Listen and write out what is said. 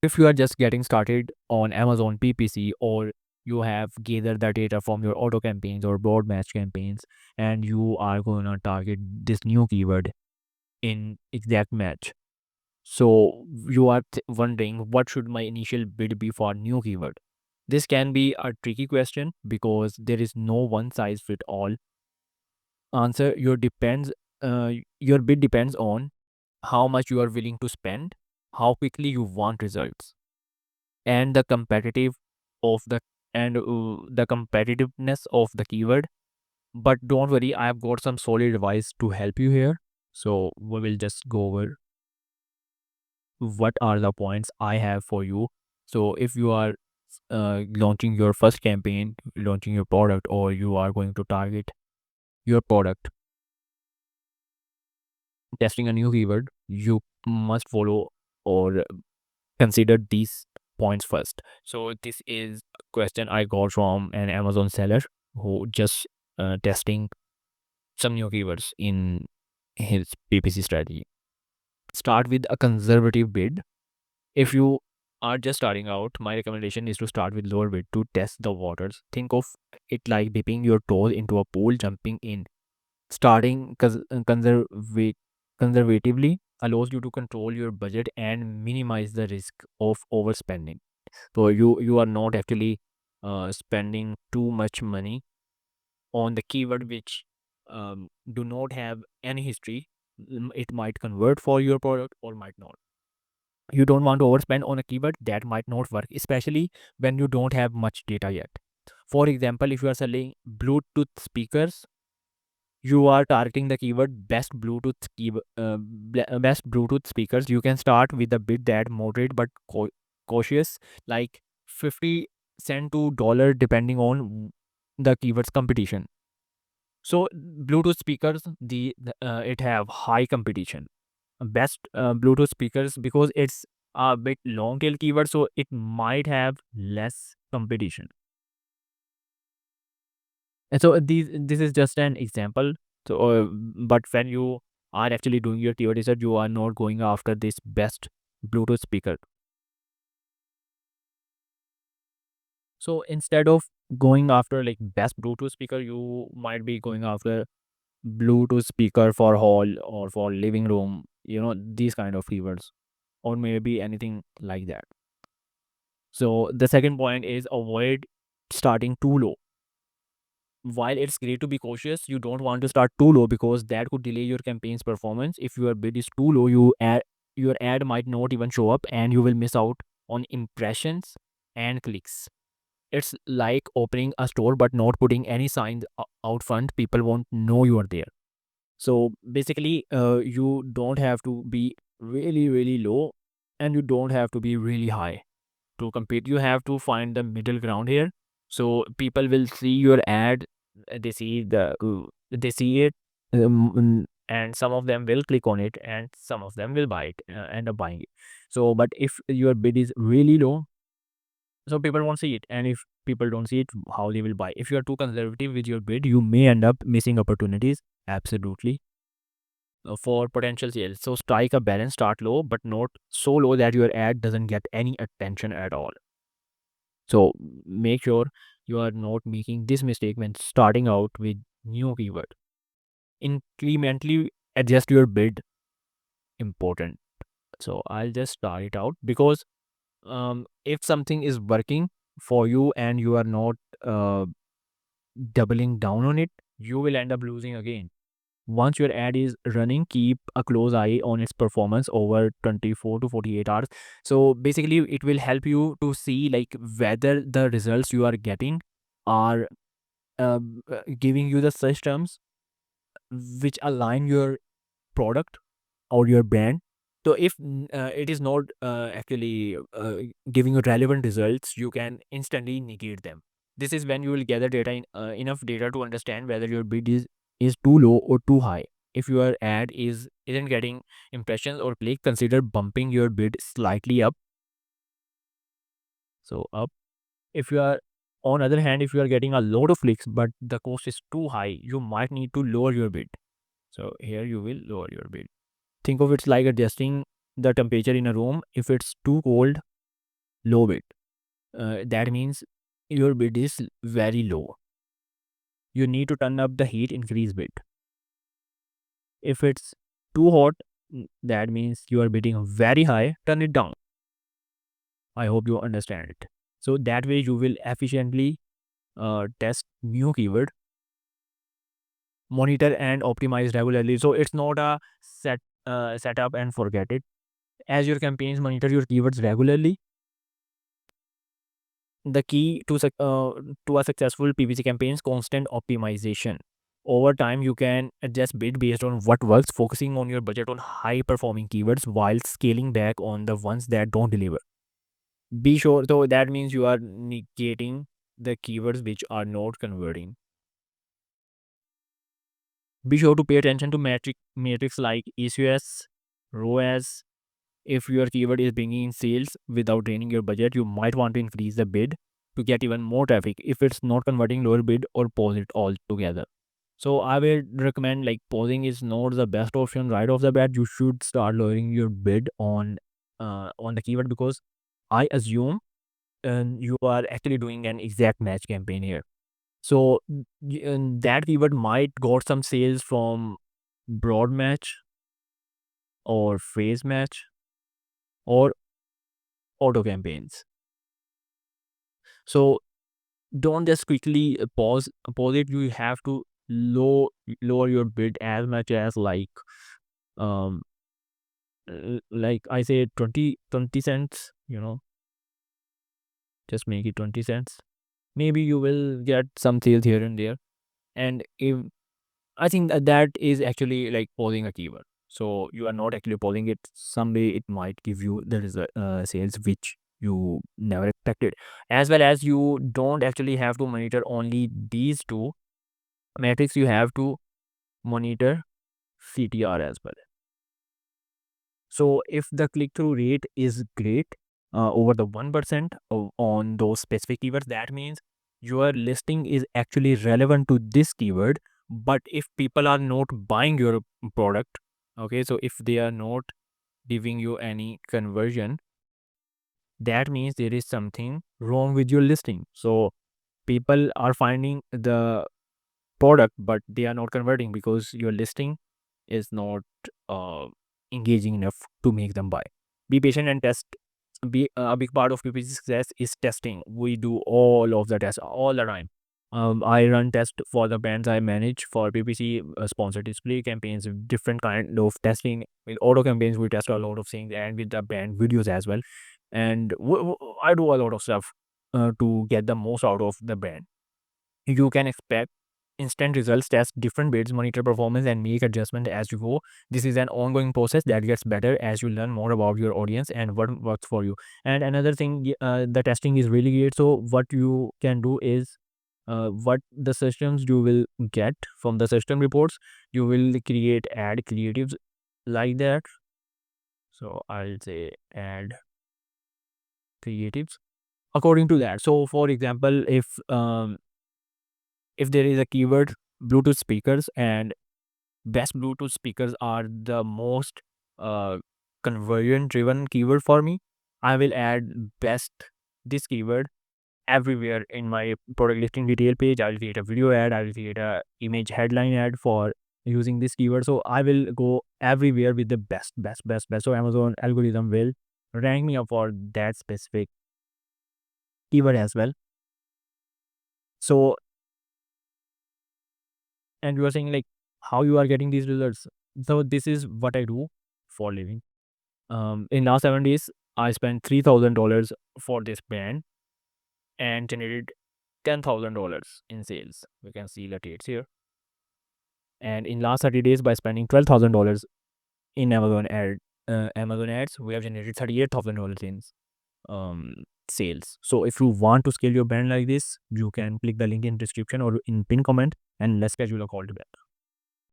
If you are just getting started on Amazon PPC, or you have gathered the data from your auto campaigns or broad match campaigns, and you are going to target this new keyword in exact match. So you are wondering, what should my initial bid be for new keyword? This can be a tricky question because there is no one size fit all answer. Your bid depends on how much you are willing to spend, how quickly you want results, and of the the competitiveness of the keyword. But don't worry, I have got some solid advice to help you here. So we will just go over what are the points I have for you. So if you are launching your first campaign, launching your product, or you are going to target your product, testing a new keyword, you must follow or consider these points first. So this is a question I got from an Amazon seller who just testing some new keywords in his PPC strategy. Start with a conservative bid. If you are just starting out, my recommendation is to start with lower bid to test the waters. Think of it like dipping your toes into a pool, jumping in. Starting conservatively allows you to control your budget and minimize the risk of overspending. So you are not actually spending too much money on the keyword which do not have any history. It might convert for your product or might not. You don't want to overspend on a keyword that might not work, especially when you don't have much data yet. For example, if you are selling Bluetooth speakers, you are targeting the keyword best Bluetooth speakers. You can start with a bid that moderate but cautious, like 50 cent to dollar, depending on the keyword's competition. So Bluetooth speakers, it have high competition. Best Bluetooth speakers, because it's a bit long tail keyword, so it might have less competition. And so this is just an example. So, but when you are actually doing your keyword research, you are not going after this best Bluetooth speaker. So instead of going after like best Bluetooth speaker, you might be going after Bluetooth speaker for hall or for living room. These kind of keywords, or maybe anything like that. So the second point is avoid starting too low. While it's great to be cautious, you don't want to start too low because that could delay your campaign's performance. If your bid is too low, your ad might not even show up and you will miss out on impressions and clicks. It's like opening a store but not putting any signs out front. People won't know you are there. So basically, you don't have to be really, really low, and you don't have to be really high to compete. You have to find the middle ground here. So people will see your ad, they see it, and some of them will click on it, and some of them will buy it, end up buying it. So, but if your bid is really low, so people won't see it, and if people don't see it, how they will buy? If you are too conservative with your bid, you may end up missing opportunities. Absolutely. For potential sales. So strike a balance, start low, but not so low that your ad doesn't get any attention at all. So make sure you are not making this mistake when starting out with new keyword. Incrementally adjust your bid. Important. So I'll just start it out because if something is working for you and you are not uh, doubling down on it, you will end up losing again. Once your ad is running, keep a close eye on its performance over 24 to 48 hours. So basically, it will help you to see like whether the results you are getting are giving you the search terms which align your product or your brand. So if it is not actually giving you relevant results, you can instantly negate them. This is when you will gather enough data to understand whether your bid is too low or too high. If your ad isn't getting impressions or click, consider bumping your bid slightly up. So up. If you are on other hand, if you are getting a lot of clicks but the cost is too high, you might need to lower your bid. So here you will lower your bid. Think of it like adjusting the temperature in a room. If it's too cold, low bid. That means your bid is very low. You need to turn up the heat, increase bid. If it's too hot, that means you are bidding very high, turn it down. I hope you understand it. So that way you will efficiently test new keyword, monitor and optimize regularly. So it's not a set up and forget it. As your campaigns monitor your keywords regularly, the key to a successful PPC campaign is constant optimization. Over time, you can adjust bid based on what works, focusing on your budget on high performing keywords while scaling back on the ones that don't deliver. Be sure, so that means you are negating the keywords which are not converting. Be sure to pay attention to metrics like ECS, ROAS. If your keyword is bringing in sales without draining your budget, you might want to increase the bid to get even more traffic. If it's not converting, lower bid or pause it altogether. So I would recommend, like, pausing is not the best option right off the bat. You should start lowering your bid on the keyword, because I assume you are actually doing an exact match campaign here. So that keyword might got some sales from broad match or phrase match or auto campaigns. So don't just quickly pause it. You have to lower your bid as much as, um like I say, 20 cents, just make it 20 cents. Maybe you will get some sales here and there. And if I think that is actually like pausing a keyword. So you are not actually pausing it. Someday it might give you the sales which you never expected. As well as you don't actually have to monitor only these two metrics. You have to monitor CTR as well. So if the click through rate is great, over the 1% on those specific keywords, that means your listing is actually relevant to this keyword. But if people are not buying your product, okay, so if they are not giving you any conversion, that means there is something wrong with your listing. So people are finding the product, but they are not converting because your listing is not uh, engaging enough to make them buy. Be patient and test. Be a big part of PPC success is testing. We do all of the tests all the time. I run tests for the brands I manage for PPC, sponsored display campaigns, different kind of testing. With auto campaigns, we test a lot of things, and with the brand videos as well. And I do a lot of stuff to get the most out of the brand. You can expect instant results, test different bids, monitor performance, and make adjustment as you go. This is an ongoing process that gets better as you learn more about your audience and what works for you. And another thing, the testing is really great. So what you can do is, what the systems you will get from the system reports, you will create ad creatives like that. So I'll say ad creatives according to that. So for example, if there is a keyword Bluetooth speakers, and best Bluetooth speakers are the most uh, conversion driven keyword for me, I will add best this keyword everywhere in my product listing detail page. I will create a video ad, I will create a image headline ad for using this keyword. So I will go everywhere with the best. So Amazon algorithm will rank me up for that specific keyword as well. So, and you are saying, like, how you are getting these results. So this is what I do for living. In last 7 days, I spent $3,000 for this brand and generated $10,000 in sales. We can see the dates here. And in last 30 days, by spending $12,000 in Amazon ads, we have generated $38,000 in um, sales. So if you want to scale your brand like this, you can click the link in description or in pin comment, and let's schedule a call to back.